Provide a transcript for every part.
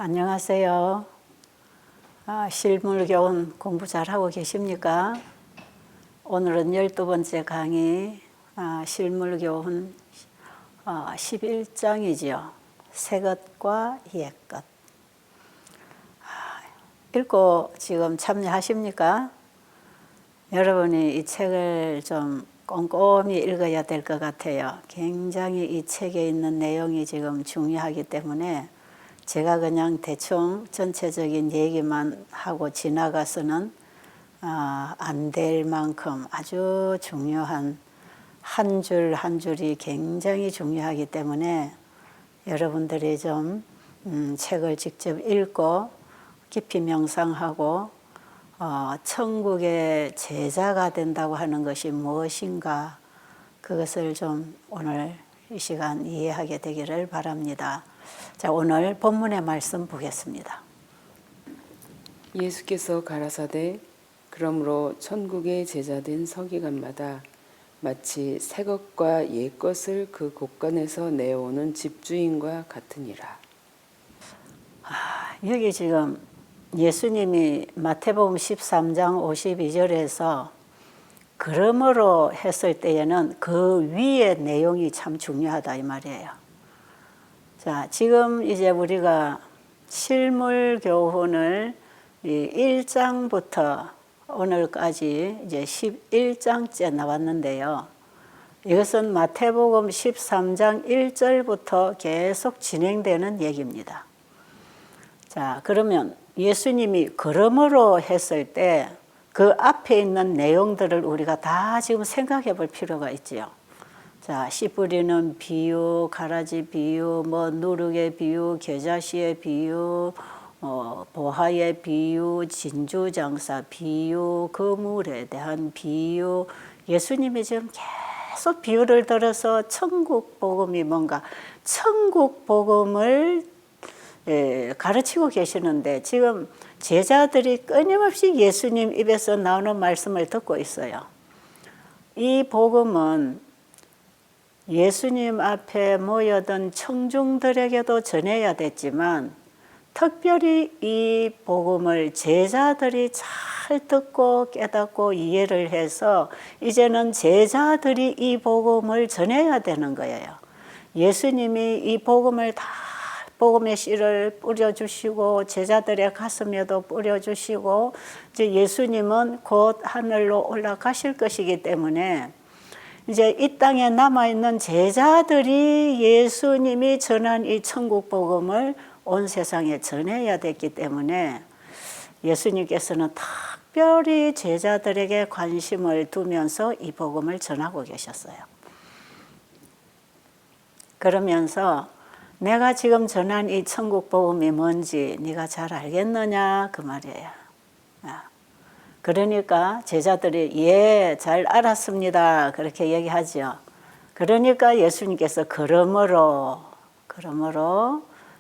안녕하세요. 실물교훈 공부 잘하고 계십니까? 오늘은 12번째 강의 실물교훈 11장이지요. 새것과 옛것. 읽고 지금 참여하십니까? 여러분이 이 책을 좀 꼼꼼히 읽어야 될 것 같아요. 굉장히 이 책에 있는 내용이 지금 중요하기 때문에 제가 그냥 대충 전체적인 얘기만 하고 지나가서는 안 될 만큼 아주 중요한 한 줄 한 줄이 굉장히 중요하기 때문에 여러분들이 좀 책을 직접 읽고 깊이 명상하고 천국의 제자가 된다고 하는 것이 무엇인가, 그것을 좀 오늘 이 시간 이해하게 되기를 바랍니다. 자, 오늘 본문의 말씀 보겠습니다. 예수께서 가라사대 그러므로 천국의 제자된 서기관마다 마치 새것과 옛것을 그 곳간에서 내어오는 집주인과 같으니라. 여기 지금 예수님이 마태복음 13장 52절에서 그러므로 했을 때에는 그 위의 내용이 참 중요하다 이 말이에요. 자, 지금 이제 우리가 실물 교훈을 1장부터 오늘까지 이제 11장째 나왔는데요. 이것은 마태복음 13장 1절부터 계속 진행되는 얘기입니다. 자, 그러면 예수님이 그러므로 했을 때 그 앞에 있는 내용들을 우리가 다 지금 생각해 볼 필요가 있지요. 자, 씨 뿌리는 비유, 가라지 비유, 누룩의 비유, 겨자씨의 비유, 보화의 비유, 진주장사 비유, 그물에 대한 비유. 예수님이 지금 계속 비유를 들어서 천국 복음이 뭔가 천국 복음을 가르치고 계시는데 지금 제자들이 끊임없이 예수님 입에서 나오는 말씀을 듣고 있어요. 이 복음은 예수님 앞에 모여든 청중들에게도 전해야 됐지만 특별히 이 복음을 제자들이 잘 듣고 깨닫고 이해를 해서 이제는 제자들이 이 복음을 전해야 되는 거예요. 예수님이 이 복음을 다 복음의 씨를 뿌려주시고 제자들의 가슴에도 뿌려주시고 이제 예수님은 곧 하늘로 올라가실 것이기 때문에 이제 이 땅에 남아있는 제자들이 예수님이 전한 이 천국 복음을 온 세상에 전해야 됐기 때문에 예수님께서는 특별히 제자들에게 관심을 두면서 이 복음을 전하고 계셨어요. 그러면서 내가 지금 전한 이 천국 복음이 뭔지 네가 잘 알겠느냐 그 말이에요. 그러니까 제자들이 예, 잘 알았습니다 그렇게 얘기하죠. 그러니까 예수님께서 그러므로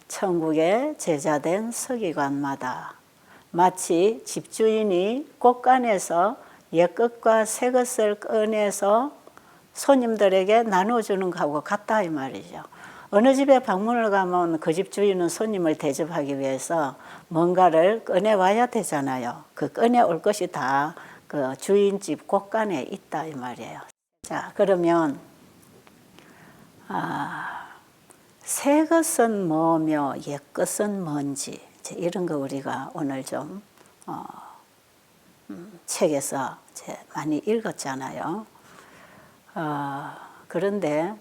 천국의 제자된 서기관마다 마치 집주인이 곳간에서 옛것과 새것을 꺼내서 손님들에게 나눠주는 것하고 같다 이 말이죠. 어느 집에 방문을 가면 그 집주인은 손님을 대접하기 위해서 뭔가를 꺼내와야 되잖아요. 그 꺼내올 것이 다 그 주인집 곳간에 있다 이 말이에요. 자, 그러면 새 것은 뭐며 옛 것은 뭔지 이런 거 우리가 오늘 좀 책에서 많이 읽었잖아요. 그런데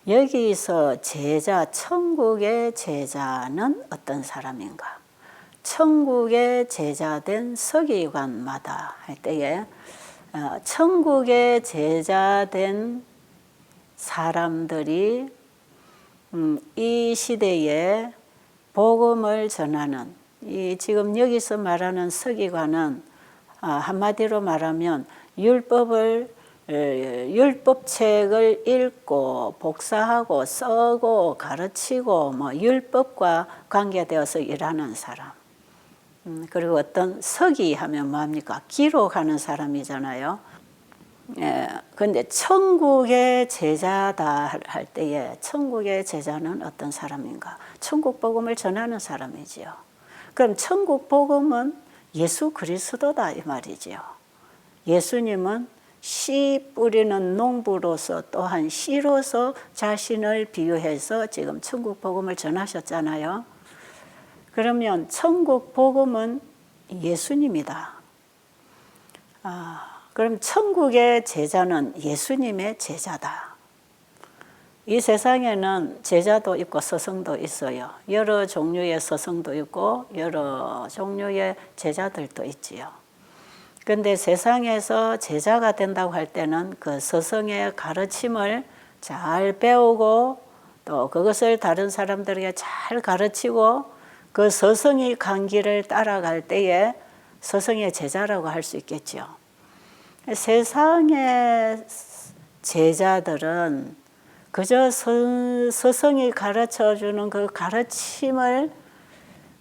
여기서 제자, 천국의 제자는 어떤 사람인가? 천국의 제자된 서기관마다 할 때에 천국의 제자된 사람들이 이 시대에 복음을 전하는 이 지금 여기서 말하는 서기관은 한마디로 말하면 율법책을 읽고 복사하고 써고 가르치고 율법과 관계되어서 일하는 사람. 그리고 어떤 서기하면 뭐합니까? 기록하는 사람이잖아요. 근데 천국의 제자다 할 때에 천국의 제자는 어떤 사람인가? 천국 복음을 전하는 사람이지요. 그럼 천국 복음은 예수 그리스도다 이 말이지요. 예수님은 씨 뿌리는 농부로서 또한 씨로서 자신을 비유해서 지금 천국 복음을 전하셨잖아요. 그러면 천국 복음은 예수님이다. 그럼 천국의 제자는 예수님의 제자다. 이 세상에는 제자도 있고 스승도 있어요. 여러 종류의 스승도 있고 여러 종류의 제자들도 있지요. 그런데 세상에서 제자가 된다고 할 때는 그 스승의 가르침을 잘 배우고 또 그것을 다른 사람들에게 잘 가르치고 그 스승이 간 길을 따라갈 때에 스승의 제자라고 할 수 있겠죠. 세상의 제자들은 그저 스승이 가르쳐주는 그 가르침을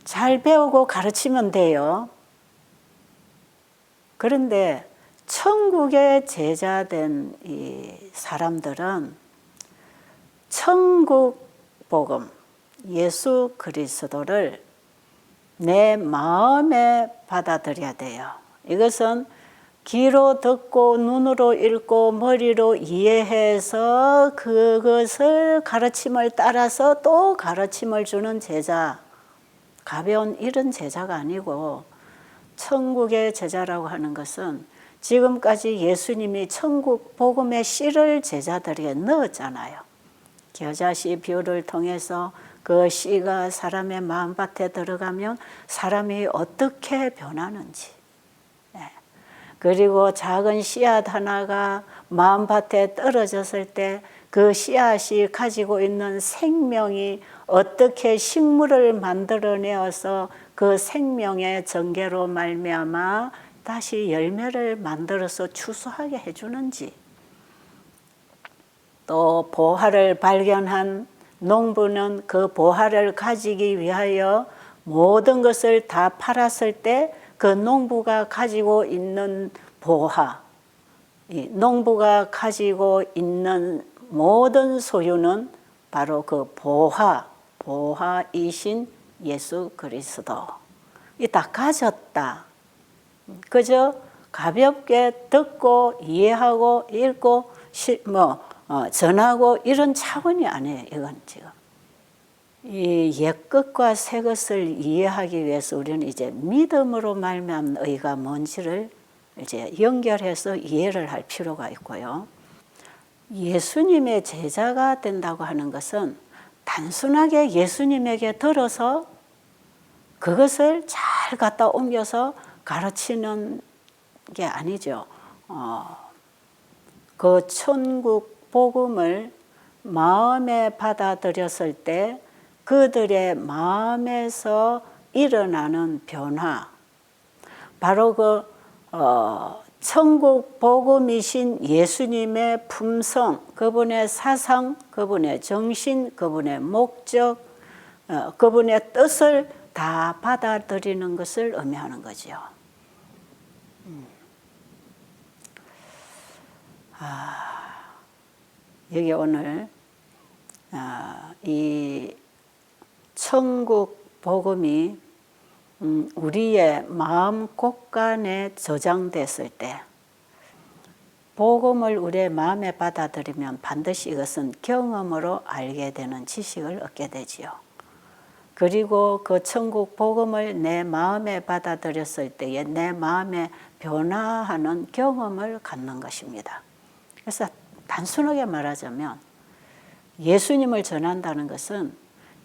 잘 배우고 가르치면 돼요. 그런데 천국의 제자된 이 사람들은 천국 복음, 예수 그리스도를 내 마음에 받아들여야 돼요. 이것은 귀로 듣고 눈으로 읽고 머리로 이해해서 그것을 가르침을 따라서 또 가르침을 주는 제자, 가벼운 이런 제자가 아니고 천국의 제자라고 하는 것은 지금까지 예수님이 천국 복음의 씨를 제자들에게 넣었잖아요. 겨자씨 비유를 통해서 그 씨가 사람의 마음밭에 들어가면 사람이 어떻게 변하는지, 그리고 작은 씨앗 하나가 마음밭에 떨어졌을 때 그 씨앗이 가지고 있는 생명이 어떻게 식물을 만들어내어서 그 생명의 전개로 말미암아 다시 열매를 만들어서 추수하게 해주는지, 또 보화를 발견한 농부는 그 보화를 가지기 위하여 모든 것을 다 팔았을 때 그 농부가 가지고 있는 보화, 이 농부가 가지고 있는 모든 소유는 바로 그 보화이신 예수 그리스도. 이 다 가졌다. 그저 가볍게 듣고 이해하고 읽고 전하고 이런 차원이 아니에요. 이건 지금. 이 옛것과 새것을 이해하기 위해서 우리는 이제 믿음으로 말미암은 의가 뭔지를 이제 연결해서 이해를 할 필요가 있고요. 예수님의 제자가 된다고 하는 것은 단순하게 예수님에게 들어서 그것을 잘 갖다 옮겨서 가르치는 게 아니죠. 그 천국 복음을 마음에 받아들였을 때 그들의 마음에서 일어나는 변화, 바로 그 천국 복음이신 예수님의 품성, 그분의 사상, 그분의 정신, 그분의 목적, 그분의 뜻을 다 받아들이는 것을 의미하는 거죠. 여기 오늘 이 천국 복음이 우리의 마음 곳간에 저장됐을 때, 복음을 우리의 마음에 받아들이면 반드시 이것은 경험으로 알게 되는 지식을 얻게 되지요. 그리고 그 천국 복음을 내 마음에 받아들였을 때에 내 마음에 변화하는 경험을 갖는 것입니다. 그래서 단순하게 말하자면 예수님을 전한다는 것은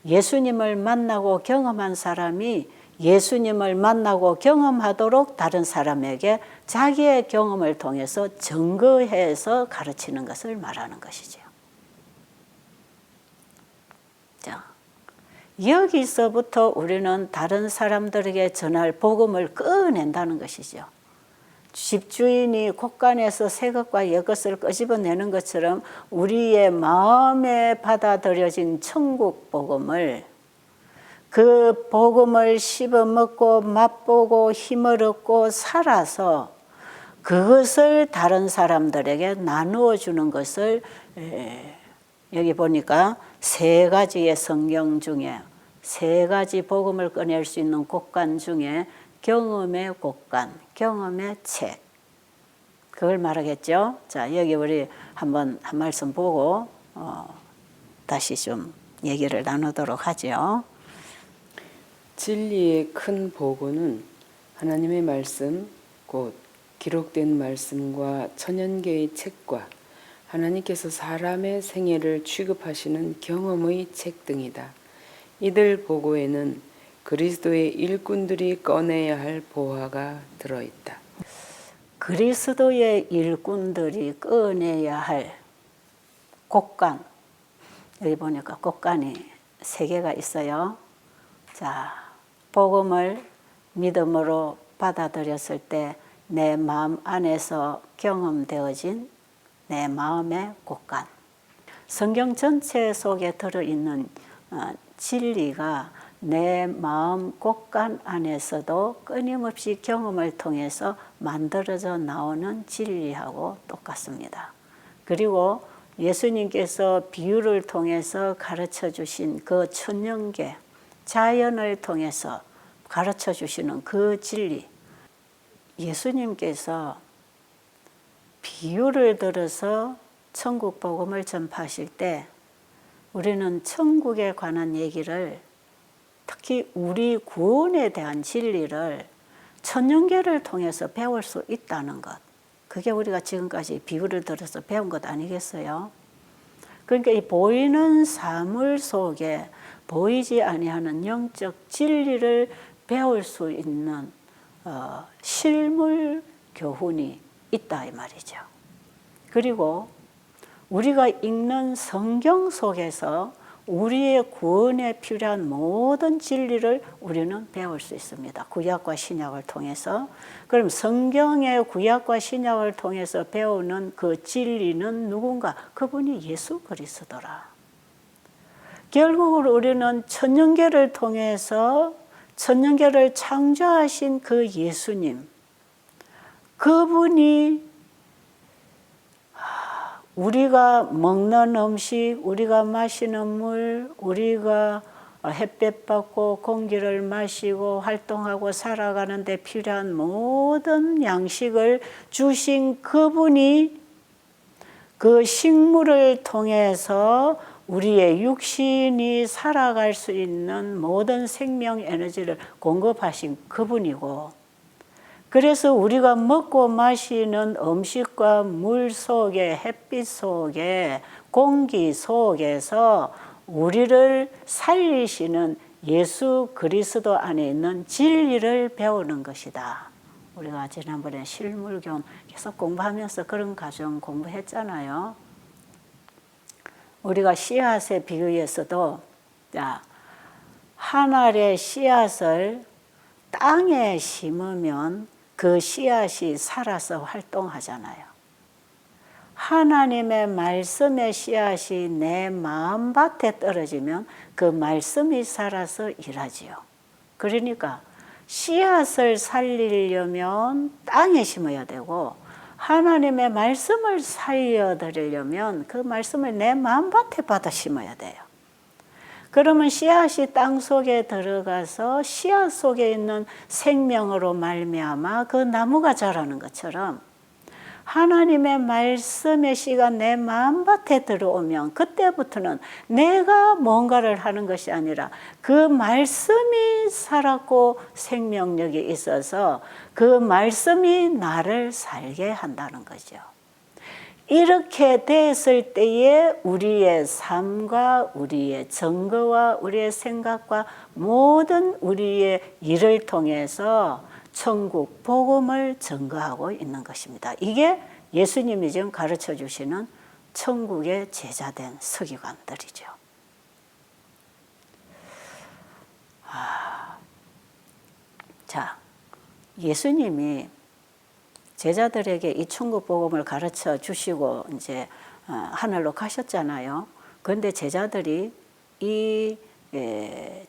예수님을 만나고 경험한 사람이 예수님을 만나고 경험하도록 다른 사람에게 자기의 경험을 통해서 증거해서 가르치는 것을 말하는 것이죠. 자, 여기서부터 우리는 다른 사람들에게 전할 복음을 꺼낸다는 것이죠. 집주인이 곳간에서 새 것과 옛 것을 끄집어내는 것처럼 우리의 마음에 받아들여진 천국 복음을, 그 복음을 씹어먹고 맛보고 힘을 얻고 살아서 그것을 다른 사람들에게 나누어 주는 것을 여기 보니까 세 가지의 성경 중에 세 가지 복음을 꺼낼 수 있는 곳간 중에 경험의 곳간, 경험의 책 그걸 말하겠죠. 자, 여기 우리 한번 한 말씀 보고 다시 좀 얘기를 나누도록 하죠. 진리의 큰 보고는 하나님의 말씀, 곧 기록된 말씀과 천연계의 책과 하나님께서 사람의 생애를 취급하시는 경험의 책 등이다. 이들 보고에는 그리스도의 일꾼들이 꺼내야 할 보화가 들어있다. 그리스도의 일꾼들이 꺼내야 할 곳간, 여기 보니까 곳간이 세 개가 있어요. 자, 복음을 믿음으로 받아들였을 때 내 마음 안에서 경험되어진 내 마음의 곳간. 성경 전체 속에 들어있는 진리가 내 마음 곳간 안에서도 끊임없이 경험을 통해서 만들어져 나오는 진리하고 똑같습니다. 그리고 예수님께서 비유를 통해서 가르쳐 주신 그 천연계, 자연을 통해서 가르쳐 주시는 그 진리, 예수님께서 비유를 들어서 천국 복음을 전파하실 때 우리는 천국에 관한 얘기를, 특히 우리 구원에 대한 진리를 천연계를 통해서 배울 수 있다는 것, 그게 우리가 지금까지 비유를 들어서 배운 것 아니겠어요? 그러니까 이 보이는 사물 속에 보이지 아니하는 영적 진리를 배울 수 있는 실물 교훈이 있다 이 말이죠. 그리고 우리가 읽는 성경 속에서 우리의 구원에 필요한 모든 진리를 우리는 배울 수 있습니다. 구약과 신약을 통해서. 그럼 성경의 구약과 신약을 통해서 배우는 그 진리는 누군가? 그분이 예수 그리스도라. 결국은 우리는 천연계를 통해서 천연계를 창조하신 그 예수님, 그분이 우리가 먹는 음식, 우리가 마시는 물, 우리가 햇볕 받고 공기를 마시고 활동하고 살아가는 데 필요한 모든 양식을 주신 그분이 그 식물을 통해서 우리의 육신이 살아갈 수 있는 모든 생명 에너지를 공급하신 그분이고, 그래서 우리가 먹고 마시는 음식과 물 속에, 햇빛 속에, 공기 속에서 우리를 살리시는 예수 그리스도 안에 있는 진리를 배우는 것이다. 우리가 지난번에 실물교훈 계속 공부하면서 그런 과정 공부했잖아요. 우리가 씨앗에 비유해서도 한 알의 씨앗을 땅에 심으면 그 씨앗이 살아서 활동하잖아요. 하나님의 말씀의 씨앗이 내 마음밭에 떨어지면 그 말씀이 살아서 일하지요. 그러니까 씨앗을 살리려면 땅에 심어야 되고, 하나님의 말씀을 살려드리려면 그 말씀을 내 마음밭에 받아 심어야 돼요. 그러면 씨앗이 땅 속에 들어가서 씨앗 속에 있는 생명으로 말미암아 그 나무가 자라는 것처럼, 하나님의 말씀의 씨가 내 마음밭에 들어오면 그때부터는 내가 뭔가를 하는 것이 아니라 그 말씀이 살았고 생명력이 있어서 그 말씀이 나를 살게 한다는 거죠. 이렇게 됐을 때에 우리의 삶과 우리의 증거와 우리의 생각과 모든 우리의 일을 통해서 천국 복음을 증거하고 있는 것입니다. 이게 예수님이 지금 가르쳐 주시는 천국의 제자된 서기관들이죠. 자, 예수님이 제자들에게 이 천국 복음을 가르쳐 주시고 이제 하늘로 가셨잖아요. 그런데 제자들이 이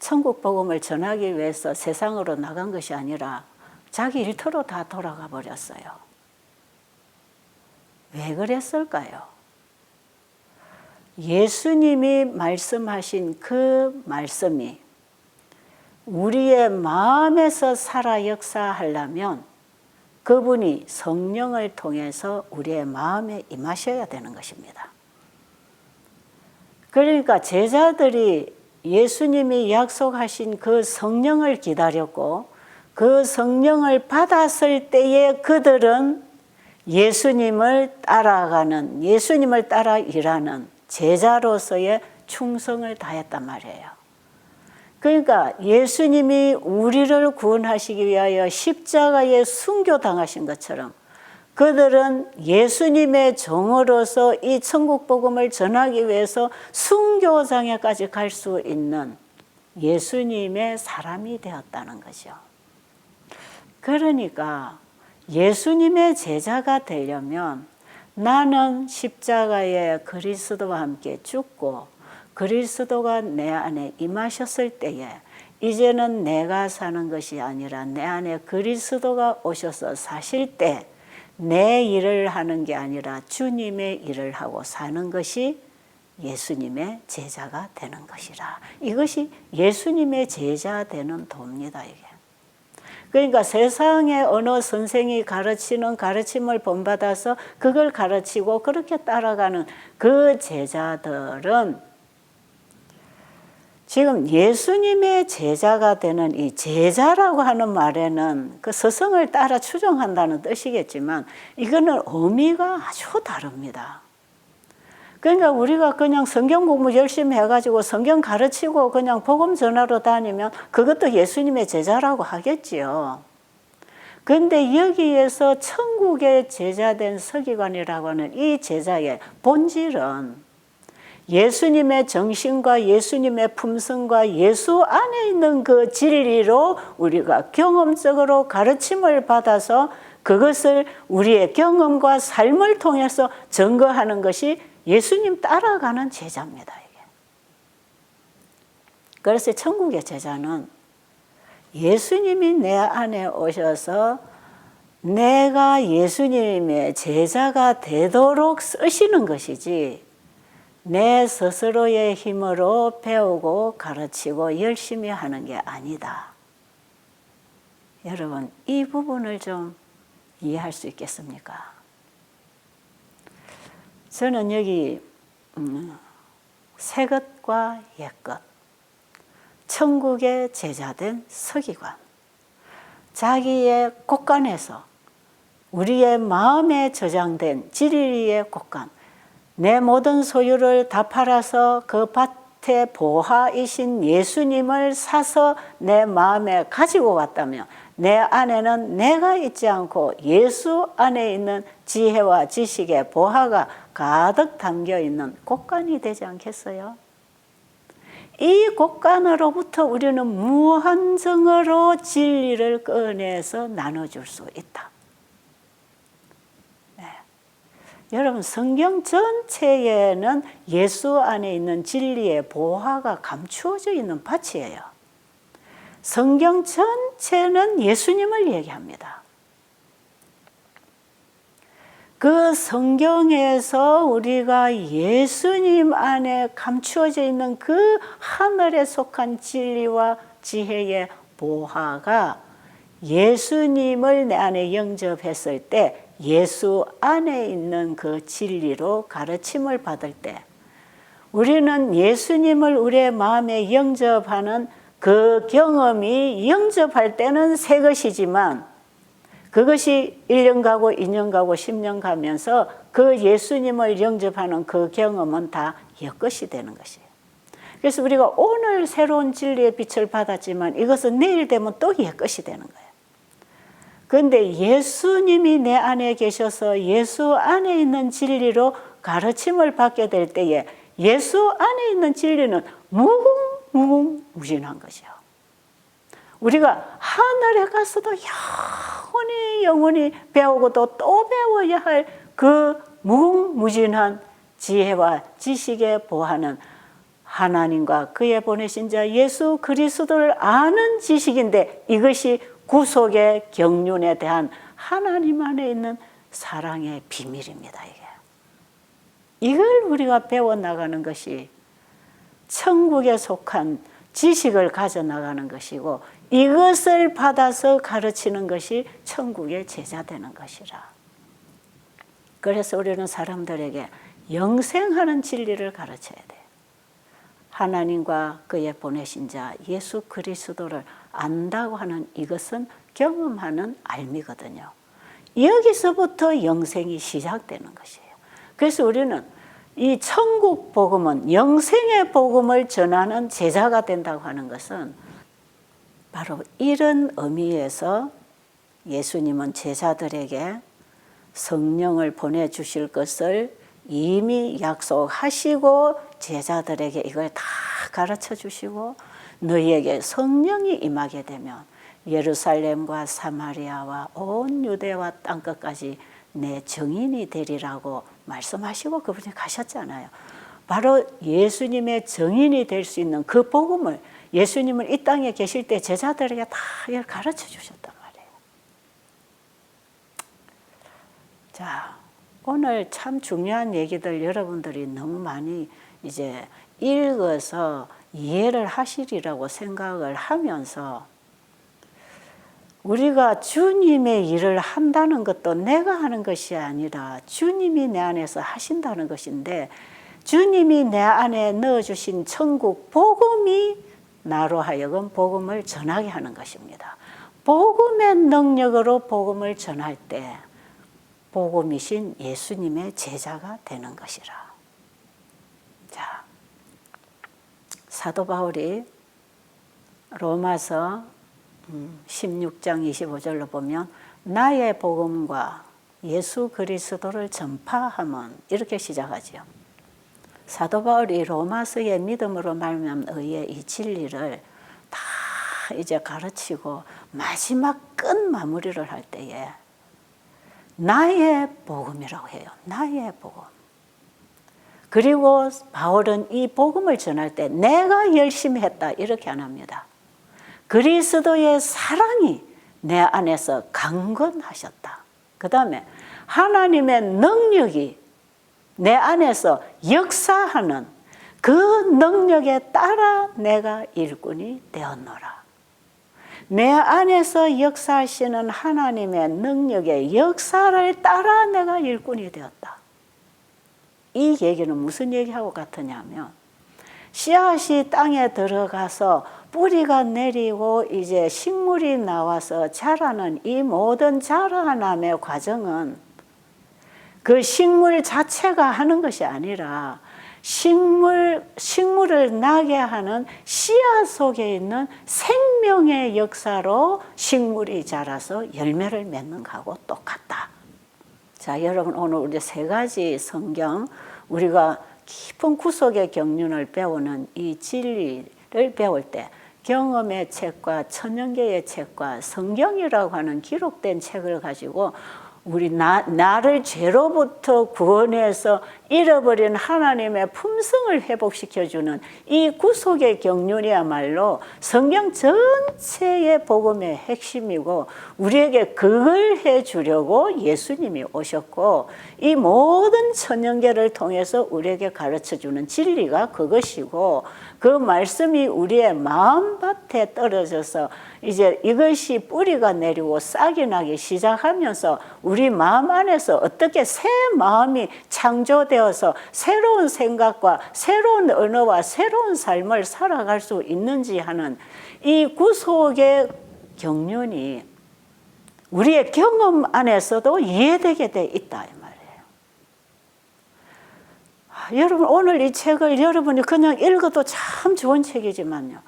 천국 복음을 전하기 위해서 세상으로 나간 것이 아니라 자기 일터로 다 돌아가 버렸어요. 왜 그랬을까요? 예수님이 말씀하신 그 말씀이 우리의 마음에서 살아 역사하려면 그분이 성령을 통해서 우리의 마음에 임하셔야 되는 것입니다. 그러니까 제자들이 예수님이 약속하신 그 성령을 기다렸고 그 성령을 받았을 때에 그들은 예수님을 따라가는, 예수님을 따라 일하는 제자로서의 충성을 다했단 말이에요. 그러니까 예수님이 우리를 구원하시기 위하여 십자가에 순교당하신 것처럼 그들은 예수님의 종으로서 이 천국 복음을 전하기 위해서 순교장에까지 갈 수 있는 예수님의 사람이 되었다는 거죠. 그러니까 예수님의 제자가 되려면 나는 십자가에 그리스도와 함께 죽고 그리스도가 내 안에 임하셨을 때에 이제는 내가 사는 것이 아니라 내 안에 그리스도가 오셔서 사실 때 내 일을 하는 게 아니라 주님의 일을 하고 사는 것이 예수님의 제자가 되는 것이라. 이것이 예수님의 제자 되는 도입니다. 이게. 그러니까 세상의 어느 선생이 가르치는 가르침을 본받아서 그걸 가르치고 그렇게 따라가는 그 제자들은 지금 예수님의 제자가 되는 이 제자라고 하는 말에는 그 스승을 따라 추종한다는 뜻이겠지만 이거는 의미가 아주 다릅니다. 그러니까 우리가 그냥 성경 공부 열심히 해가지고 성경 가르치고 그냥 복음 전하러 다니면 그것도 예수님의 제자라고 하겠지요. 그런데 여기에서 천국의 제자된 서기관이라고 하는 이 제자의 본질은 예수님의 정신과 예수님의 품성과 예수 안에 있는 그 진리로 우리가 경험적으로 가르침을 받아서 그것을 우리의 경험과 삶을 통해서 증거하는 것이 예수님 따라가는 제자입니다. 이게. 그래서 천국의 제자는 예수님이 내 안에 오셔서 내가 예수님의 제자가 되도록 쓰시는 것이지 내 스스로의 힘으로 배우고 가르치고 열심히 하는 게 아니다. 여러분, 이 부분을 좀 이해할 수 있겠습니까? 저는 여기 새 것과 옛 것, 천국의 제자된 서기관, 자기의 곳간에서 우리의 마음에 저장된 진리의 곳간, 내 모든 소유를 다 팔아서 그 밭의 보화이신 예수님을 사서 내 마음에 가지고 왔다면 내 안에는 내가 있지 않고 예수 안에 있는 지혜와 지식의 보화가 가득 담겨있는 곳간이 되지 않겠어요? 이 곳간으로부터 우리는 무한정으로 진리를 꺼내서 나눠줄 수 있다. 여러분, 성경 전체에는 예수 안에 있는 진리의 보화가 감추어져 있는 밭이에요. 성경 전체는 예수님을 얘기합니다. 그 성경에서 우리가 예수님 안에 감추어져 있는 그 하늘에 속한 진리와 지혜의 보화가 예수님을 내 안에 영접했을 때 예수 안에 있는 그 진리로 가르침을 받을 때 우리는 예수님을 우리의 마음에 영접하는 그 경험이 영접할 때는 새 것이지만 그것이 1년 가고 2년 가고 10년 가면서 그 예수님을 영접하는 그 경험은 다 옛것이 되는 것이에요. 그래서 우리가 오늘 새로운 진리의 빛을 받았지만 이것은 내일 되면 또 옛것이 되는 거예요. 그런데 예수님이 내 안에 계셔서 예수 안에 있는 진리로 가르침을 받게 될 때에 예수 안에 있는 진리는 무궁무진한 거죠. 우리가 하늘에 가서도 영원히 배우고 또 배워야 할 그 무궁무진한 지혜와 지식의 보화는 하나님과 그의 보내신 자 예수 그리스도를 아는 지식인데 이것이 구속의 경륜에 대한 하나님 안에 있는 사랑의 비밀입니다. 이게. 이걸 우리가 배워나가는 것이 천국에 속한 지식을 가져나가는 것이고, 이것을 받아서 가르치는 것이 천국의 제자 되는 것이라. 그래서 우리는 사람들에게 영생하는 진리를 가르쳐야 돼. 하나님과 그의 보내신 자 예수 그리스도를 안다고 하는 이것은 경험하는 알미거든요. 여기서부터 영생이 시작되는 것이에요. 그래서 우리는 이 천국 복음은, 영생의 복음을 전하는 제자가 된다고 하는 것은 바로 이런 의미에서 예수님은 제자들에게 성령을 보내주실 것을 이미 약속하시고 제자들에게 이걸 다 가르쳐 주시고, 너희에게 성령이 임하게 되면 예루살렘과 사마리아와 온 유대와 땅끝까지 내 증인이 되리라고 말씀하시고 그분이 가셨잖아요. 바로 예수님의 증인이 될 수 있는 그 복음을 예수님은 이 땅에 계실 때 제자들에게 다 가르쳐 주셨단 말이에요. 자, 오늘 참 중요한 얘기들 여러분들이 너무 많이 이제 읽어서 이해를 하시리라고 생각을 하면서, 우리가 주님의 일을 한다는 것도 내가 하는 것이 아니라 주님이 내 안에서 하신다는 것인데, 주님이 내 안에 넣어주신 천국 복음이 나로 하여금 복음을 전하게 하는 것입니다. 복음의 능력으로 복음을 전할 때 복음이신 예수님의 제자가 되는 것이라. 자, 사도 바울이 로마서 16장 25절로 보면 나의 복음과 예수 그리스도를 전파함은, 이렇게 시작하지요. 사도 바울이 로마서의 믿음으로 말미암은 의의 이 진리를 다 이제 가르치고 마지막 끝 마무리를 할 때에 나의 복음이라고 해요. 나의 복음. 그리고 바울은 이 복음을 전할 때 내가 열심히 했다 이렇게 안 합니다. 그리스도의 사랑이 내 안에서 강건하셨다. 그 다음에 하나님의 능력이 내 안에서 역사하는 그 능력에 따라 내가 일꾼이 되었노라. 내 안에서 역사하시는 하나님의 능력의 역사를 따라 내가 일꾼이 되었다. 이 얘기는 무슨 얘기하고 같으냐면, 씨앗이 땅에 들어가서 뿌리가 내리고 이제 식물이 나와서 자라는 이 모든 자라남의 과정은 그 식물 자체가 하는 것이 아니라 식물을 나게 하는 씨앗 속에 있는 생명의 역사로 식물이 자라서 열매를 맺는 것하고 똑같다. 자, 여러분, 오늘 우리 세 가지 성경, 우리가 깊은 구속의 경륜을 배우는 이 진리를 배울 때 경험의 책과 천연계의 책과 성경이라고 하는 기록된 책을 가지고 우리 나를 죄로부터 구원해서 잃어버린 하나님의 품성을 회복시켜주는 이 구속의 경륜이야말로 성경 전체의 복음의 핵심이고, 우리에게 그걸 해주려고 예수님이 오셨고, 이 모든 천연계를 통해서 우리에게 가르쳐주는 진리가 그것이고, 그 말씀이 우리의 마음밭에 떨어져서 이제 이것이 뿌리가 내리고 싹이 나기 시작하면서 우리 마음 안에서 어떻게 새 마음이 창조되어서 새로운 생각과 새로운 언어와 새로운 삶을 살아갈 수 있는지 하는 이 구속의 경륜이 우리의 경험 안에서도 이해되게 돼 있다 이 말이에요. 여러분, 오늘 이 책을 여러분이 그냥 읽어도 참 좋은 책이지만요,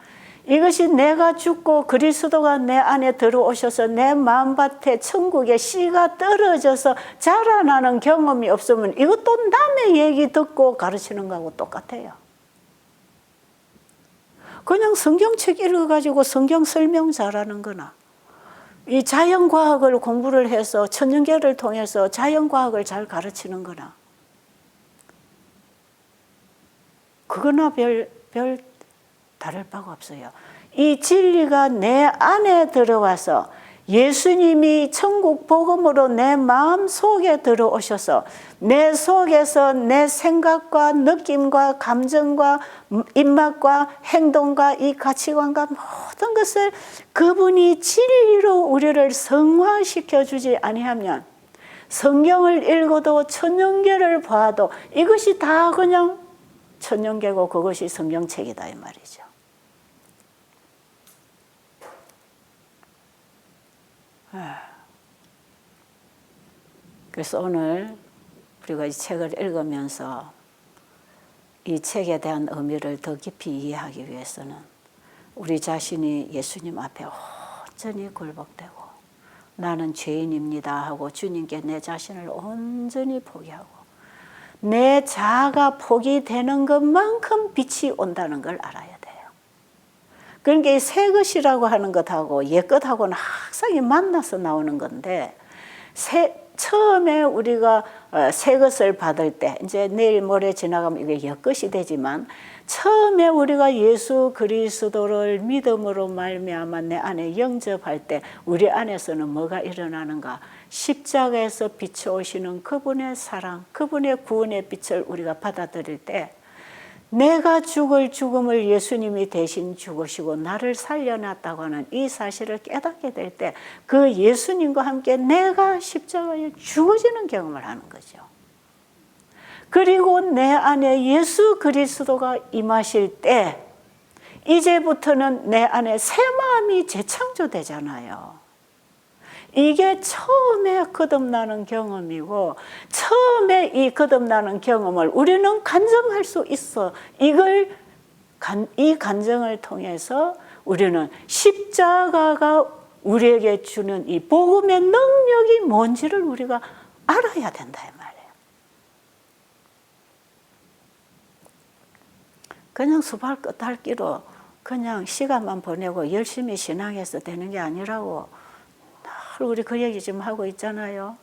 이것이 내가 죽고 그리스도가 내 안에 들어오셔서 내 마음밭에 천국의 씨가 떨어져서 자라나는 경험이 없으면 이것도 남의 얘기 듣고 가르치는 거하고 똑같아요. 그냥 성경책 읽어가지고 성경 설명 잘하는 거나, 이 자연과학을 공부를 해서 천연계를 통해서 자연과학을 잘 가르치는 거나, 그거나 별 다를 바가 없어요. 이 진리가 내 안에 들어와서 예수님이 천국 복음으로 내 마음 속에 들어오셔서 내 속에서 내 생각과 느낌과 감정과 입맛과 행동과 이 가치관과 모든 것을 그분이 진리로 우리를 성화시켜 주지 아니하면 성경을 읽어도 천년계를 봐도 이것이 다 그냥 천년계고 그것이 성경책이다 이 말이죠. 그래서 오늘 우리가 이 책을 읽으면서 이 책에 대한 의미를 더 깊이 이해하기 위해서는 우리 자신이 예수님 앞에 온전히 굴복되고 나는 죄인입니다 하고 주님께 내 자신을 온전히 포기하고 내 자아가 포기되는 것만큼 빛이 온다는 걸 알아야 돼요. 그러니까 이 새 것이라고 하는 것하고 옛 것하고는 항상 만나서 나오는 건데 처음에 우리가 새 것을 받을 때 이제 내일 모레 지나가면 이게 옛 것이 되지만 처음에 우리가 예수 그리스도를 믿음으로 말미암아 내 안에 영접할 때 우리 안에서는 뭐가 일어나는가? 십자가에서 비춰오시는 그분의 사랑, 그분의 구원의 빛을 우리가 받아들일 때 내가 죽을 죽음을 예수님이 대신 죽으시고 나를 살려놨다고 하는 이 사실을 깨닫게 될 때 그 예수님과 함께 내가 십자가에 죽어지는 경험을 하는 거죠. 그리고 내 안에 예수 그리스도가 임하실 때 이제부터는 내 안에 새 마음이 재창조되잖아요. 이게 처음에 거듭나는 경험이고 처음에 이 거듭나는 경험을 우리는 간증할 수 있어. 이 간증을 통해서 우리는 십자가가 우리에게 주는 이 복음의 능력이 뭔지를 우리가 알아야 된다 이 말이에요. 그냥 수발 끝핥기로 그냥 시간만 보내고 열심히 신앙해서 되는 게 아니라고 우리 그 얘기 좀 하고 있잖아요.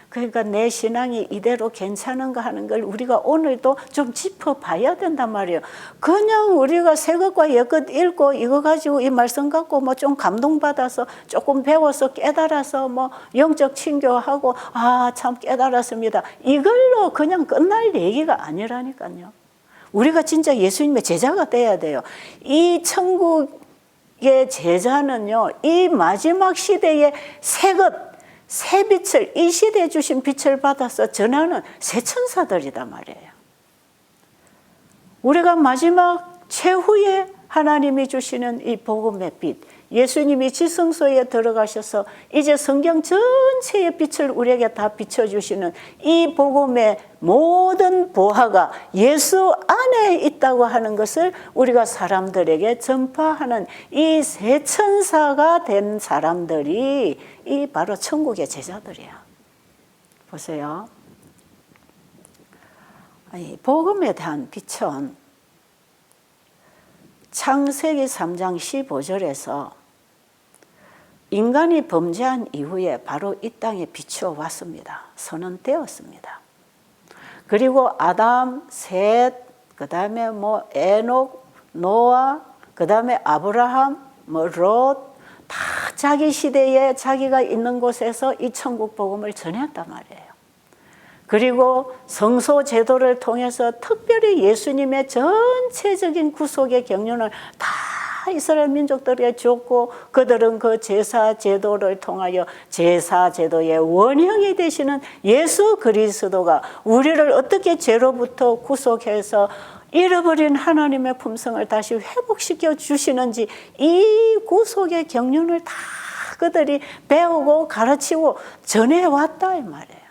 그러니까 내 신앙이 이대로 괜찮은가 하는 걸 우리가 오늘도 좀 짚어봐야 된단 말이에요. 그냥 우리가 새 것과 옛 것 읽고 이거 가지고 이 말씀 갖고 뭐 좀 감동받아서 조금 배워서 깨달아서 뭐 영적 친교하고 아 참 깨달았습니다. 이걸로 그냥 끝날 얘기가 아니라니까요. 우리가 진짜 예수님의 제자가 돼야 돼요. 이 천국의 제자는요, 이 마지막 시대의 새 것, 새 빛을, 이 시대에 주신 빛을 받아서 전하는 새 천사들이단 말이에요. 우리가 마지막 최후에 하나님이 주시는 이 복음의 빛, 예수님이 지성소에 들어가셔서 이제 성경 전체의 빛을 우리에게 다 비춰주시는 이 복음의 모든 보화가 예수 안에 있다고 하는 것을 우리가 사람들에게 전파하는 이 새 천사가 된 사람들이 이 바로 천국의 제자들이야. 보세요. 이 복음에 대한 빛은 창세기 3장 15절에서 인간이 범죄한 이후에 바로 이 땅에 비추어 왔습니다. 선언되었습니다. 그리고 아담, 셋, 그 다음에 뭐 에녹, 노아, 그 다음에 아브라함, 뭐 롯, 다 자기 시대에 자기가 있는 곳에서 이 천국 복음을 전했단 말이에요. 그리고 성소 제도를 통해서 특별히 예수님의 전체적인 구속의 경륜을 다 이스라엘 민족들에게 줬고 그들은 그 제사 제도를 통하여 제사 제도의 원형이 되시는 예수 그리스도가 우리를 어떻게 죄로부터 구속해서 잃어버린 하나님의 품성을 다시 회복시켜 주시는지 이 구속의 경륜을 다 그들이 배우고 가르치고 전해왔다 이 말이에요.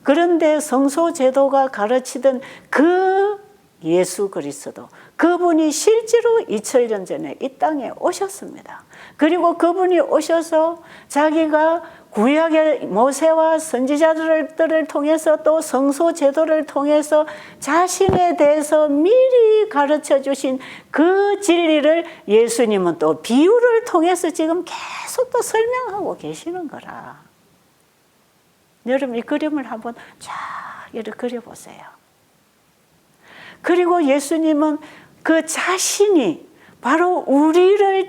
그런데 성소 제도가 가르치던 그 예수 그리스도, 그분이 실제로 2000년 전에 이 땅에 오셨습니다. 그리고 그분이 오셔서 자기가 구약의 모세와 선지자들을 통해서 또 성소 제도를 통해서 자신에 대해서 미리 가르쳐 주신 그 진리를 예수님은 또 비유를 통해서 지금 계속 또 설명하고 계시는 거라. 여러분 이 그림을 한번 쫙 이렇게 그려보세요. 그리고 예수님은 그 자신이 바로 우리를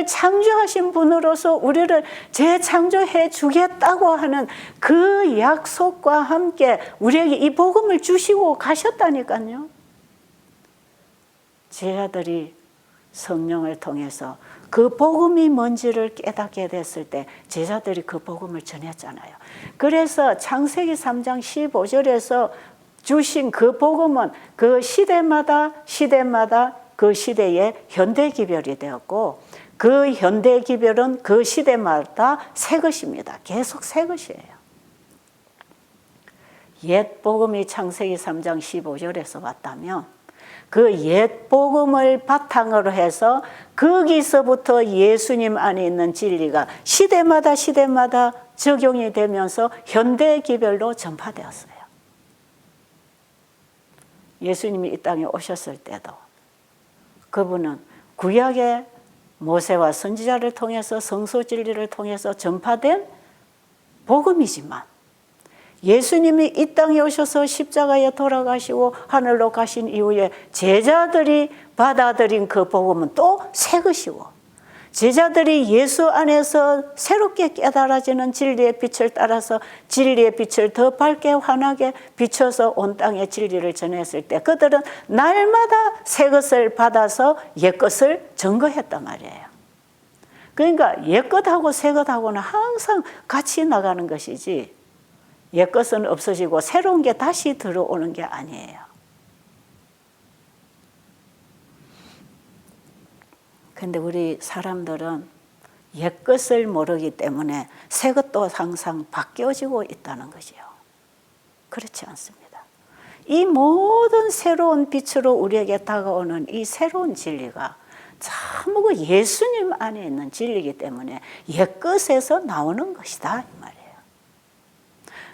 창조하신 분으로서 우리를 재창조해 주겠다고 하는 그 약속과 함께 우리에게 이 복음을 주시고 가셨다니까요. 제자들이 성령을 통해서 그 복음이 뭔지를 깨닫게 됐을 때 제자들이 그 복음을 전했잖아요. 그래서 창세기 3장 15절에서 주신 그 복음은 그 시대마다 그 시대의 현대기별이 되었고, 그 현대기별은 그 시대마다 새 것입니다. 계속 새 것이에요. 옛 복음이 창세기 3장 15절에서 왔다면 그 옛 복음을 바탕으로 해서 거기서부터 예수님 안에 있는 진리가 시대마다 적용이 되면서 현대기별로 전파되었어요. 예수님이 이 땅에 오셨을 때도 그분은 구약의 모세와 선지자를 통해서 성소 진리를 통해서 전파된 복음이지만, 예수님이 이 땅에 오셔서 십자가에 돌아가시고 하늘로 가신 이후에 제자들이 받아들인 그 복음은 또 새 것이고, 제자들이 예수 안에서 새롭게 깨달아지는 진리의 빛을 따라서 진리의 빛을 더 밝게 환하게 비춰서 온 땅에 진리를 전했을 때 그들은 날마다 새 것을 받아서 옛 것을 증거했단 말이에요. 그러니까 옛 것하고 새 것하고는 항상 같이 나가는 것이지, 옛 것은 없어지고 새로운 게 다시 들어오는 게 아니에요. 근데 우리 사람들은 옛 것을 모르기 때문에 새 것도 항상 바뀌어지고 있다는 거지요. 그렇지 않습니다. 이 모든 새로운 빛으로 우리에게 다가오는 이 새로운 진리가 전부 예수님 안에 있는 진리이기 때문에 옛 것에서 나오는 것이다 이 말이에요.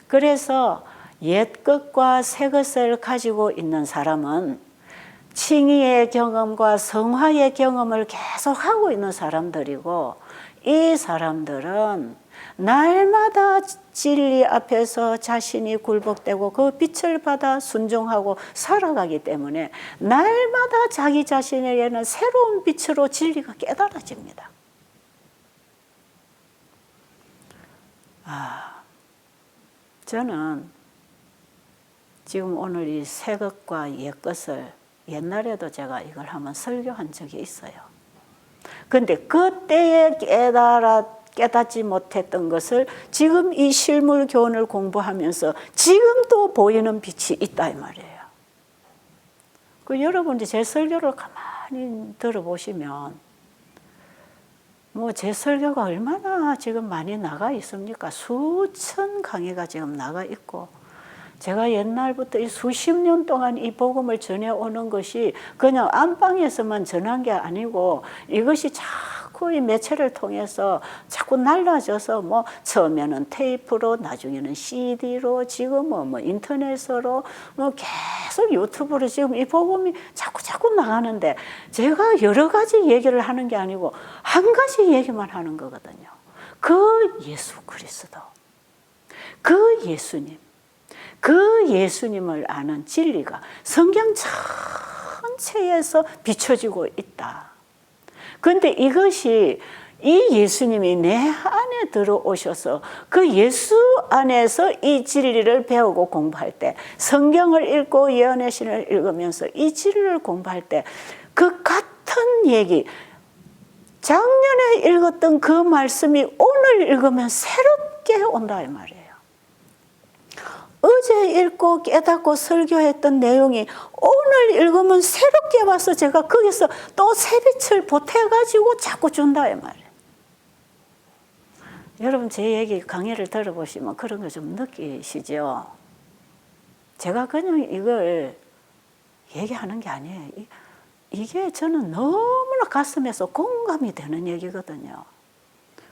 그래서 옛 것과 새 것을 가지고 있는 사람은 칭의의 경험과 성화의 경험을 계속하고 있는 사람들이고, 이 사람들은 날마다 진리 앞에서 자신이 굴복되고 그 빛을 받아 순종하고 살아가기 때문에 날마다 자기 자신에게는 새로운 빛으로 진리가 깨달아집니다. 저는 지금 오늘 이 새 것과 옛 것을 옛날에도 제가 이걸 한번 설교한 적이 있어요. 그런데 그때에 깨닫지 못했던 것을 지금 이 실물 교훈을 공부하면서 지금 또 보이는 빛이 있다 이 말이에요. 여러분들이 제 설교를 가만히 들어보시면 제 설교가 얼마나 지금 많이 나가 있습니까? 수천 강의가 지금 나가 있고, 제가 옛날부터 이 수십 년 동안 이 복음을 전해오는 것이 그냥 안방에서만 전한 게 아니고, 이것이 자꾸 이 매체를 통해서 자꾸 날라져서 처음에는 테이프로, 나중에는 CD로, 지금은 인터넷으로, 계속 유튜브로 지금 이 복음이 자꾸 나가는데, 제가 여러 가지 얘기를 하는 게 아니고 한 가지 얘기만 하는 거거든요. 그 예수 그리스도, 그 예수님, 그 예수님을 아는 진리가 성경 전체에서 비춰지고 있다. 그런데 이것이 이 예수님이 내 안에 들어오셔서 그 예수 안에서 이 진리를 배우고 공부할 때, 성경을 읽고 예언의 신을 읽으면서 이 진리를 공부할 때 그 같은 얘기, 작년에 읽었던 그 말씀이 오늘 읽으면 새롭게 온다 이 말이에요. 어제 읽고 깨닫고 설교했던 내용이 오늘 읽으면 새롭게 와서 제가 거기서 또 새빛을 보태가지고 자꾸 준다 이 말이에요. 여러분 제 얘기 강의를 들어보시면 그런 거 좀 느끼시죠? 제가 그냥 이걸 얘기하는 게 아니에요. 이게 저는 너무나 가슴에서 공감이 되는 얘기거든요.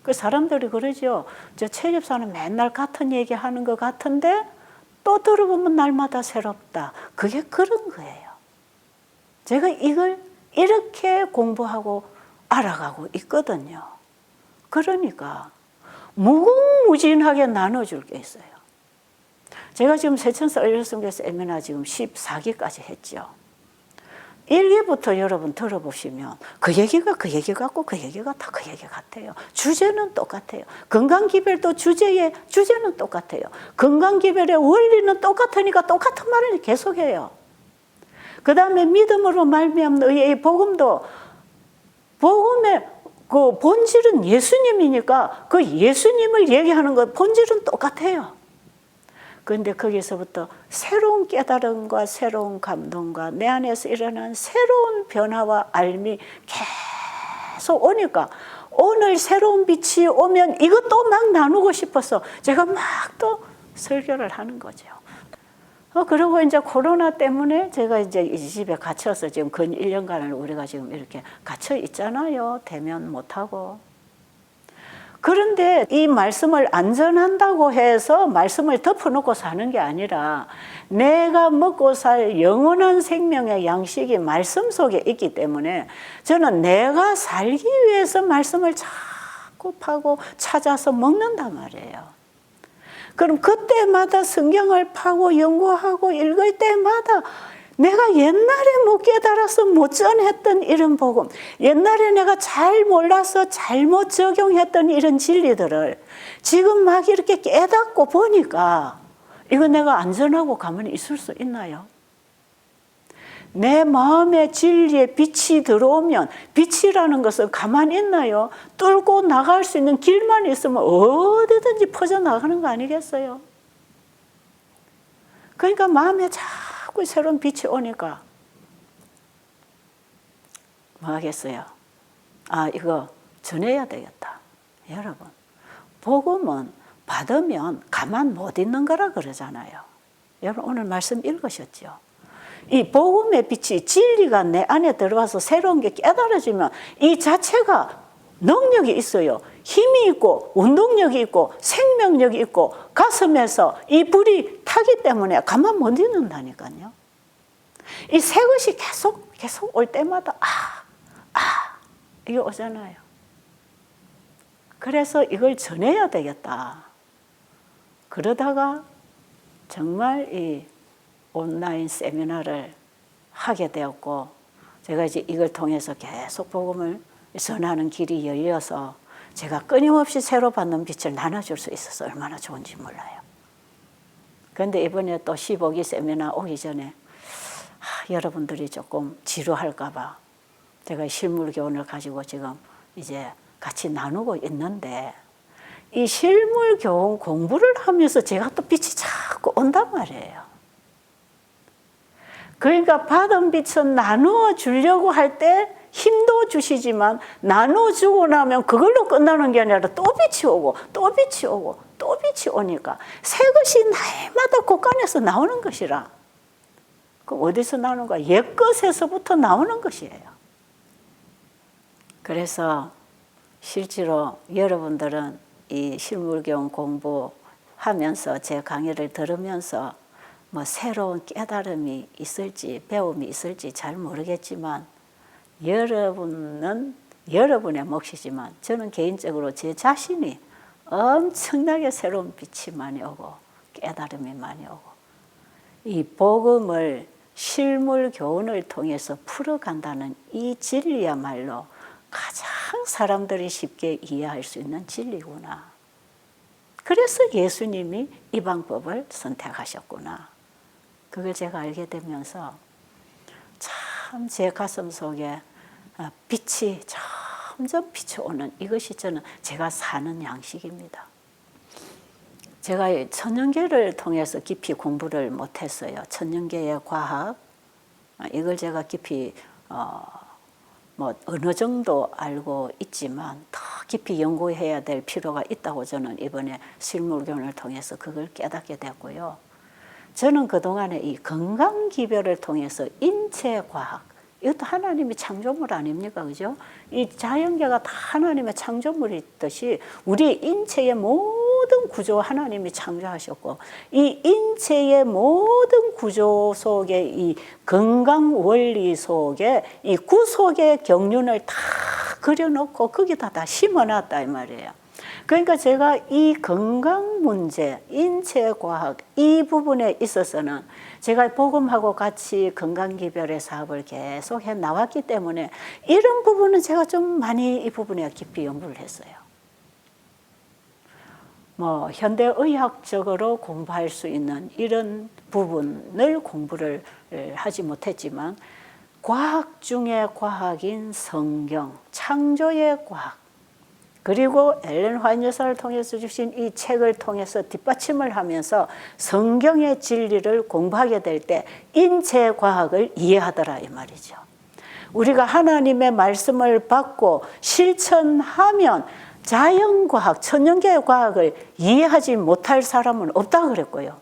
그 사람들이 그러죠. 저 최 집사는 맨날 같은 얘기하는 것 같은데 또 들어보면 날마다 새롭다. 그게 그런 거예요. 제가 이걸 이렇게 공부하고 알아가고 있거든요. 그러니까 무궁무진하게 나눠줄 게 있어요. 제가 지금 세천사 의료성교 세미나 지금 14기까지 했죠. 일기부터 여러분 들어보시면 그 얘기가 그 얘기 같고 그 얘기가 다 그 얘기 같아요. 주제는 똑같아요. 건강기별도 주제는 똑같아요. 건강기별의 원리는 똑같으니까 똑같은 말을 계속해요. 그 다음에 믿음으로 말미암는 의의 복음도 복음의 그 본질은 예수님이니까 그 예수님을 얘기하는 것 본질은 똑같아요. 그런데 거기서부터 새로운 깨달음과 새로운 감동과 내 안에서 일어난 새로운 변화와 알미 계속 오니까 오늘 새로운 빛이 오면 이것도 막 나누고 싶어서 제가 막 또 설교를 하는 거죠. 그리고 이제 코로나 때문에 제가 이제 이 집에 갇혀서 지금 근 1년간을 우리가 지금 이렇게 갇혀 있잖아요. 대면 못하고. 그런데 이 말씀을 안전한다고 해서 말씀을 덮어놓고 사는 게 아니라 내가 먹고 살 영원한 생명의 양식이 말씀 속에 있기 때문에 저는 내가 살기 위해서 말씀을 자꾸 파고 찾아서 먹는단 말이에요. 그럼 그때마다 성경을 파고 연구하고 읽을 때마다 내가 옛날에 못 깨달아서 못 전했던 이런 복음, 옛날에 내가 잘 몰라서 잘못 적용했던 이런 진리들을 지금 막 이렇게 깨닫고 보니까 이거 내가 안전하고 가만히 있을 수 있나요? 내 마음의 진리에 빛이 들어오면 빛이라는 것은 가만히 있나요? 뚫고 나갈 수 있는 길만 있으면 어디든지 퍼져나가는 거 아니겠어요? 그러니까 마음에 자꾸 새로운 빛이 오니까 뭐 하겠어요? 이거 전해야 되겠다. 여러분, 복음은 받으면 가만 못 있는 거라 그러잖아요. 여러분 오늘 말씀 읽으셨죠? 이 복음의 빛이 진리가 내 안에 들어와서 새로운 게 깨달아지면 이 자체가 능력이 있어요. 힘이 있고 운동력이 있고 생명력이 있고 가슴에서 이 불이 타기 때문에 가만 못 있는다니까요. 이 새 것이 계속 올 때마다 이게 오잖아요. 그래서 이걸 전해야 되겠다. 그러다가 정말 이 온라인 세미나를 하게 되었고 제가 이제 이걸 통해서 계속 복음을 전하는 길이 열려서 제가 끊임없이 새로 받는 빛을 나눠줄 수 있어서 얼마나 좋은지 몰라요. 그런데 이번에 또 15기 세미나 오기 전에 여러분들이 조금 지루할까 봐 제가 실물 교훈을 가지고 지금 이제 같이 나누고 있는데 이 실물 교훈 공부를 하면서 제가 또 빛이 자꾸 온단 말이에요. 그러니까 받은 빛은 나누어 주려고 할 때 힘도 주시지만 나눠주고 나면 그걸로 끝나는 게 아니라 또 빛이 오고 또 빛이 오고 또 빛이 오니까 새 것이 날마다 곳간에서 나오는 것이라. 그럼 어디서 나오는 거야? 옛 것에서부터 나오는 것이에요. 그래서 실제로 여러분들은 이 실물교훈 공부하면서 제 강의를 들으면서 뭐 새로운 깨달음이 있을지 배움이 있을지 잘 모르겠지만 여러분은 여러분의 몫이지만 저는 개인적으로 제 자신이 엄청나게 새로운 빛이 많이 오고 깨달음이 많이 오고 이 복음을 실물 교훈을 통해서 풀어간다는 이 진리야말로 가장 사람들이 쉽게 이해할 수 있는 진리구나. 그래서 예수님이 이 방법을 선택하셨구나. 그걸 제가 알게 되면서 참 제 가슴 속에 빛이 점점 비춰오는 이것이 저는 제가 사는 양식입니다. 제가 천연계를 통해서 깊이 공부를 못했어요. 천연계의 과학 이걸 제가 깊이 뭐 어느 정도 알고 있지만 더 깊이 연구해야 될 필요가 있다고 저는 이번에 실물교훈을 통해서 그걸 깨닫게 됐고요. 저는 그동안에 이 건강기별을 통해서 인체과학, 이것도 하나님이 창조물 아닙니까? 그죠? 이 자연계가 다 하나님의 창조물이듯이 우리 인체의 모든 구조 하나님이 창조하셨고 이 인체의 모든 구조 속에 이 건강 원리 속에 이 구속의 경륜을 다 그려놓고 거기다 다 심어놨다 이 말이에요. 그러니까 제가 이 건강 문제, 인체과학 이 부분에 있어서는 제가 복음하고 같이 건강기별의 사업을 계속 해 나왔기 때문에 이런 부분은 제가 좀 많이 이 부분에 깊이 연구를 했어요. 뭐 현대의학적으로 공부할 수 있는 이런 부분을 공부를 하지 못했지만 과학 중에 과학인 성경, 창조의 과학, 그리고 엘렌 화이트 여사를 통해서 주신 이 책을 통해서 뒷받침을 하면서 성경의 진리를 공부하게 될 때 인체과학을 이해하더라 이 말이죠. 우리가 하나님의 말씀을 받고 실천하면 자연과학, 천연계의 과학을 이해하지 못할 사람은 없다고 그랬고요.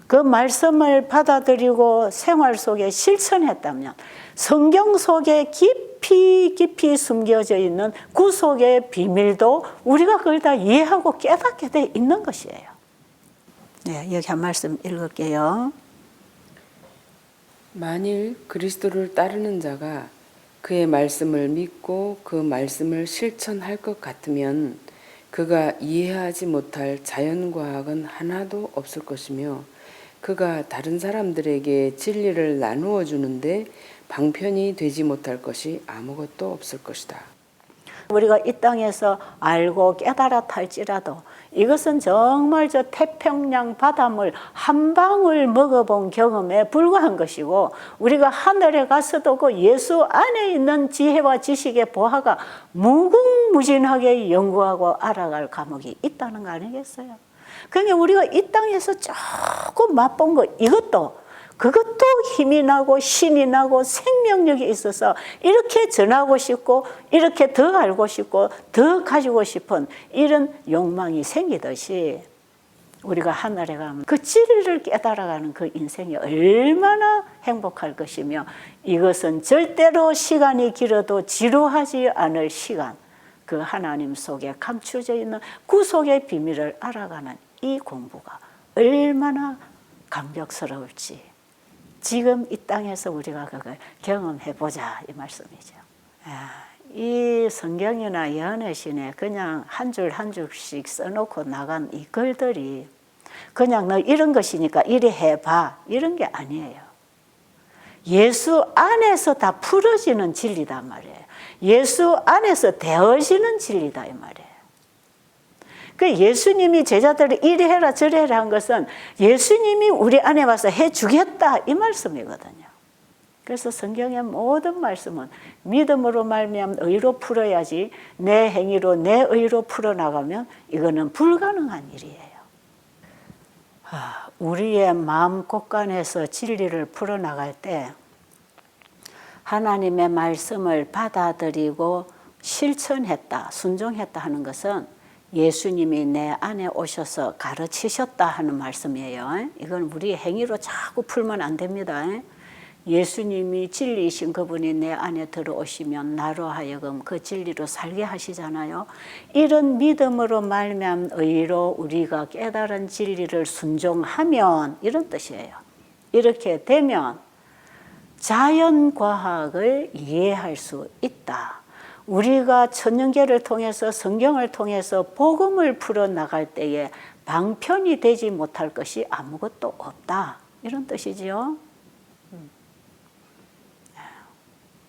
그 말씀을 받아들이고 생활 속에 실천했다면 성경 속에 깊이 숨겨져 있는 구속의 비밀도 우리가 그걸 다 이해하고 깨닫게 돼 있는 것이에요. 네, 여기 한 말씀 읽을게요. 만일 그리스도를 따르는 자가 그의 말씀을 믿고 그 말씀을 실천할 것 같으면 그가 이해하지 못할 자연과학은 하나도 없을 것이며 그가 다른 사람들에게 진리를 나누어 주는데 방편이 되지 못할 것이 아무것도 없을 것이다. 우리가 이 땅에서 알고 깨달아 할지라도 이것은 정말 저 태평양 바닷물 한 방울 먹어본 경험에 불과한 것이고 우리가 하늘에 가서도 그 예수 안에 있는 지혜와 지식의 보화가 무궁무진하게 연구하고 알아갈 과목이 있다는 거 아니겠어요? 그러니까 우리가 이 땅에서 조금 맛본 거 그것도 힘이 나고 신이 나고 생명력이 있어서 이렇게 전하고 싶고 이렇게 더 알고 싶고 더 가지고 싶은 이런 욕망이 생기듯이 우리가 하늘에 가면 그 진리를 깨달아가는 그 인생이 얼마나 행복할 것이며 이것은 절대로 시간이 길어도 지루하지 않을 시간, 그 하나님 속에 감추어져 있는 구속의 비밀을 알아가는 이 공부가 얼마나 감격스러울지 지금 이 땅에서 우리가 그걸 경험해보자 이 말씀이죠. 이 성경이나 예언의 그냥 한 줄 한 줄씩 써놓고 나간 이 글들이 그냥 너 이런 것이니까 이래 해봐 이런 게 아니에요. 예수 안에서 다 풀어지는 진리단 말이에요. 예수 안에서 되어지는 진리다 이 말이에요. 그 예수님이 제자들을 이래 해라 저래 해라 한 것은 예수님이 우리 안에 와서 해주겠다 이 말씀이거든요. 그래서 성경의 모든 말씀은 믿음으로 말미암아 의로 풀어야지 내 행위로 내 의로 풀어나가면 이거는 불가능한 일이에요. 우리의 마음 곳간에서 진리를 풀어나갈 때 하나님의 말씀을 받아들이고 실천했다, 순종했다 하는 것은 예수님이 내 안에 오셔서 가르치셨다 하는 말씀이에요. 이건 우리 행위로 자꾸 풀면 안 됩니다. 예수님이 진리이신 그분이 내 안에 들어오시면 나로 하여금 그 진리로 살게 하시잖아요. 이런 믿음으로 말미암은 의로 우리가 깨달은 진리를 순종하면 이런 뜻이에요. 이렇게 되면 자연과학을 이해할 수 있다. 우리가 천연계를 통해서 성경을 통해서 복음을 풀어나갈 때에 방편이 되지 못할 것이 아무것도 없다. 이런 뜻이지요.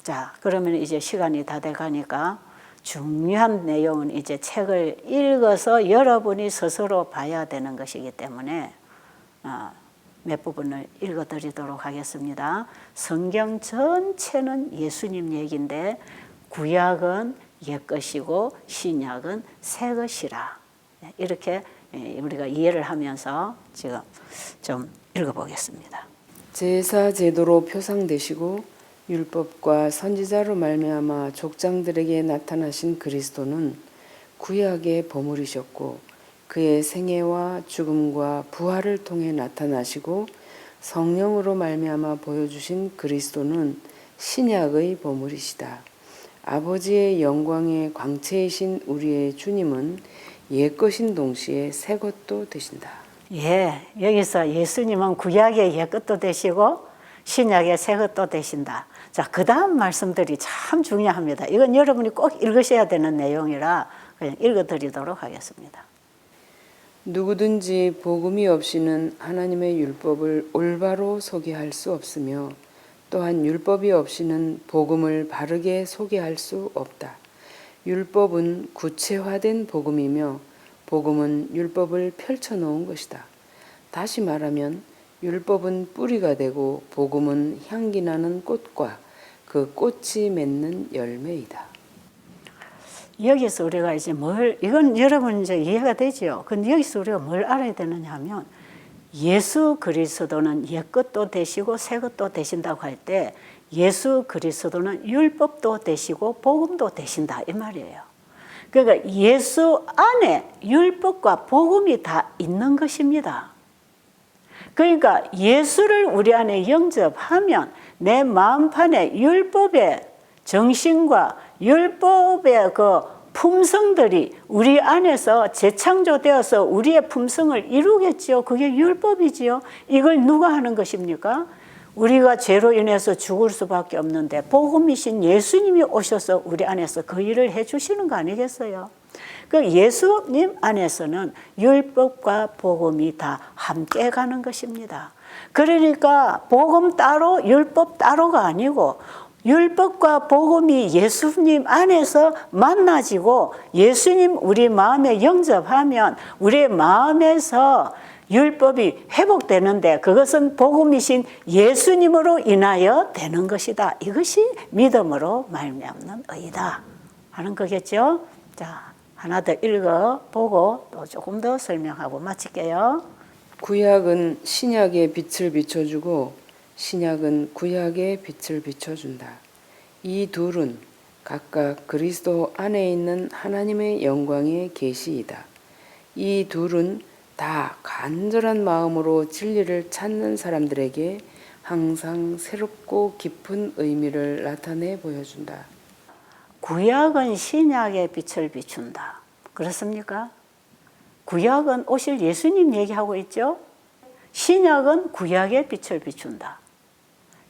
자, 그러면 이제 시간이 다 돼가니까 중요한 내용은 이제 책을 읽어서 여러분이 스스로 봐야 되는 것이기 때문에 몇 부분을 읽어드리도록 하겠습니다. 성경 전체는 예수님 얘기인데 구약은 옛것이고 신약은 새것이라 이렇게 우리가 이해를 하면서 지금 좀 읽어보겠습니다. 제사 제도로 표상되시고 율법과 선지자로 말미암아 족장들에게 나타나신 그리스도는 구약의 보물이셨고 그의 생애와 죽음과 부활을 통해 나타나시고 성령으로 말미암아 보여주신 그리스도는 신약의 보물이시다. 아버지의 영광의 광채이신 우리의 주님은 옛것인 동시에 새것도 되신다. 예, 여기서 예수님은 구약의 옛것도 되시고 신약의 새것도 되신다. 자, 그 다음 말씀들이 참 중요합니다. 이건 여러분이 꼭 읽으셔야 되는 내용이라 그냥 읽어드리도록 하겠습니다. 누구든지 복음이 없이는 하나님의 율법을 올바로 소개할 수 없으며 또한 율법이 없이는 복음을 바르게 소개할 수 없다. 율법은 구체화된 복음이며 복음은 율법을 펼쳐놓은 것이다. 다시 말하면 율법은 뿌리가 되고 복음은 향기 나는 꽃과 그 꽃이 맺는 열매이다. 여기서 우리가 이제 이건 여러분 이제 이해가 되죠. 근데 여기서 우리가 뭘 알아야 되느냐 하면 예수 그리스도는 옛 것도 되시고 새 것도 되신다고 할 때 예수 그리스도는 율법도 되시고 복음도 되신다 이 말이에요. 그러니까 예수 안에 율법과 복음이 다 있는 것입니다. 그러니까 예수를 우리 안에 영접하면 내 마음판에 율법의 정신과 율법의 그 품성들이 우리 안에서 재창조되어서 우리의 품성을 이루겠죠. 그게 율법이지요. 이걸 누가 하는 것입니까? 우리가 죄로 인해서 죽을 수밖에 없는데 복음이신 예수님이 오셔서 우리 안에서 그 일을 해주시는 거 아니겠어요? 그 예수님 안에서는 율법과 복음이 다 함께 가는 것입니다. 그러니까 복음 따로 율법 따로가 아니고 율법과 복음이 예수님 안에서 만나지고 예수님 우리 마음에 영접하면 우리의 마음에서 율법이 회복되는데 그것은 복음이신 예수님으로 인하여 되는 것이다. 이것이 믿음으로 말미암는 의다 하는 거겠죠. 자, 하나 더 읽어보고 또 조금 더 설명하고 마칠게요. 구약은 신약의 빛을 비춰주고 신약은 구약의 빛을 비춰준다. 이 둘은 각각 그리스도 안에 있는 하나님의 영광의 계시이다. 이 둘은 다 간절한 마음으로 진리를 찾는 사람들에게 항상 새롭고 깊은 의미를 나타내 보여준다. 구약은 신약의 빛을 비춘다. 그렇습니까? 구약은 오실 예수님 얘기하고 있죠. 신약은 구약의 빛을 비춘다.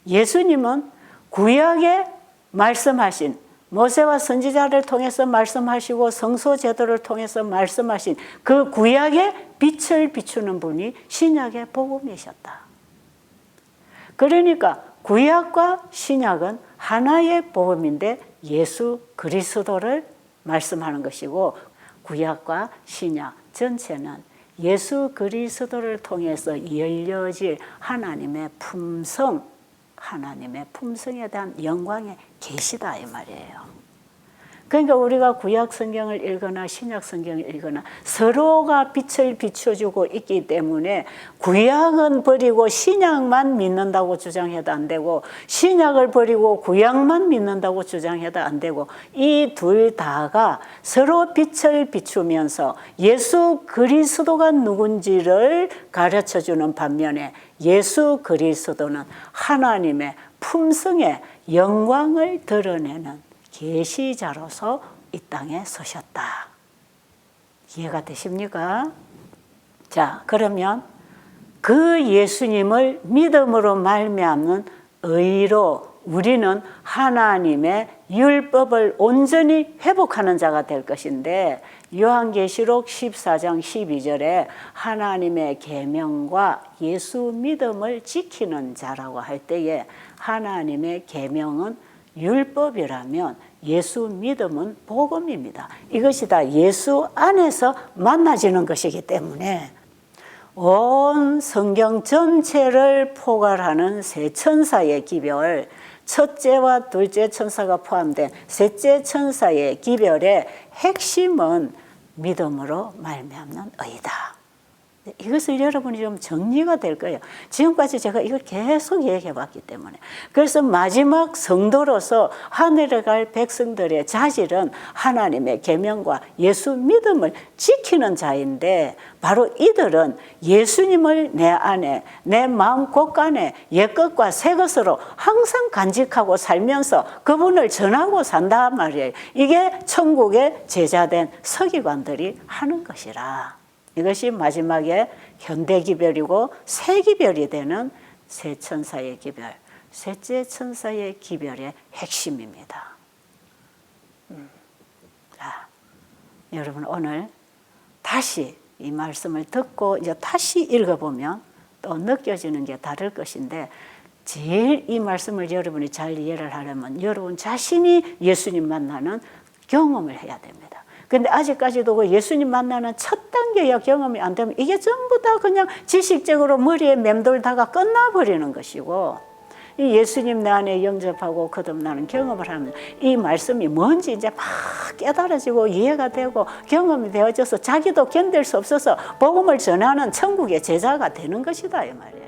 예수님은 구약에 말씀하신 모세와 선지자를 통해서 말씀하시고 성소 제도를 통해서 말씀하신 그 구약의 빛을 비추는 분이 신약의 복음이셨다. 그러니까 구약과 신약은 하나의 복음인데 예수 그리스도를 말씀하는 것이고 구약과 신약 전체는 예수 그리스도를 통해서 열려질 하나님의 품성, 하나님의 품성에 대한 영광의 계시다 이 말이에요. 그러니까 우리가 구약 성경을 읽거나 신약 성경을 읽거나 서로가 빛을 비춰주고 있기 때문에 구약은 버리고 신약만 믿는다고 주장해도 안 되고 신약을 버리고 구약만 믿는다고 주장해도 안 되고 이 둘 다가 서로 빛을 비추면서 예수 그리스도가 누군지를 가르쳐주는 반면에 예수 그리스도는 하나님의 품성의 영광을 드러내는 계시자로서 이 땅에 서셨다. 이해가 되십니까? 자, 그러면 그 예수님을 믿음으로 말미암는 의로 우리는 하나님의 율법을 온전히 회복하는 자가 될 것인데 요한계시록 14장 12절에 하나님의 계명과 예수 믿음을 지키는 자라고 할 때에 하나님의 계명은 율법이라면 예수 믿음은 복음입니다. 이것이 다 예수 안에서 만나지는 것이기 때문에 온 성경 전체를 포괄하는 세 천사의 기별, 첫째와 둘째 천사가 포함된 셋째 천사의 기별의 핵심은 믿음으로 말미암는 의다. 이것을 여러분이 좀 정리가 될 거예요. 지금까지 제가 이걸 계속 얘기해 왔기 때문에. 그래서 마지막 성도로서 하늘에 갈 백성들의 자질은 하나님의 계명과 예수 믿음을 지키는 자인데 바로 이들은 예수님을 내 안에 내 마음 곳간에 옛것과 새것으로 항상 간직하고 살면서 그분을 전하고 산다 말이에요. 이게 천국의 제자된 서기관들이 하는 것이라. 이것이 마지막에 현대기별이고 새기별이 되는 새 천사의 기별, 셋째 천사의 기별의 핵심입니다. 자, 여러분 오늘 다시 이 말씀을 듣고 이제 다시 읽어보면 또 느껴지는 게 다를 것인데, 제일 이 말씀을 여러분이 잘 이해를 하려면 여러분 자신이 예수님 만나는 경험을 해야 됩니다. 근데 아직까지도 그 예수님 만나는 첫 단계야 경험이 안 되면 이게 전부 다 그냥 지식적으로 머리에 맴돌다가 끝나버리는 것이고, 이 예수님 내 안에 영접하고 거듭나는 경험을 하면 이 말씀이 뭔지 이제 막 깨달아지고 이해가 되고 경험이 되어져서 자기도 견딜 수 없어서 복음을 전하는 천국의 제자가 되는 것이다 이 말이에요.